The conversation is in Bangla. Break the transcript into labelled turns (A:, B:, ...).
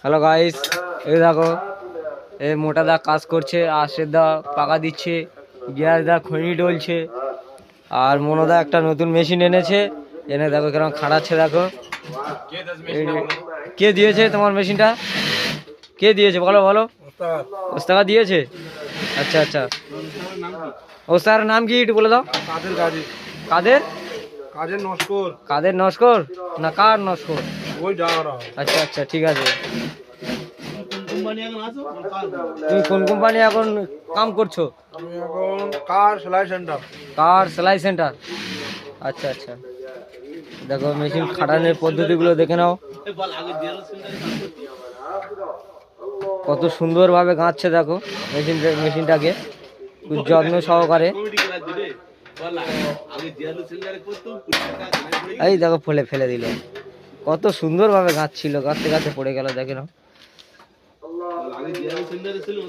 A: হ্যালো গাইস, এই দেখো এই মোটা দা কাজ করছে, আশের দা পাকা দিচ্ছে, গিয়ার দা খড়ি ডলছে, আর মনোদা একটা নতুন মেশিন এনেছে, এনে দেখো কিরকম খাড়াচ্ছে। দেখো কে দিয়েছে তোমার মেশিনটা? কে দিয়েছে বলো বলো? ওস্তাদ দিয়েছে। আচ্ছা আচ্ছা, ওস্তাদের নাম কি একটু বলে দাও। কাদের? কাদের নস্কর না কার নস্কর? আচ্ছা আচ্ছা ঠিক আছে। তুমি কোন কোম্পানি এখন কাম করছো?
B: কার সেলাই সেন্টার।
A: কার সেলাই সেন্টার। আচ্ছা আচ্ছা, দেখো মেশিন খাটানোর পদ্ধতিগুলো দেখে নাও, কত সুন্দরভাবে গাঁচ্ছে। দেখো মেশিনটাকে খুব যত্ন সহকারে। এই দেখো ফেলে দিল, কত সুন্দরভাবে গাঁচ্ছিল, গাঁথতে গাঁথতে পড়ে গেল, দেখে নাও।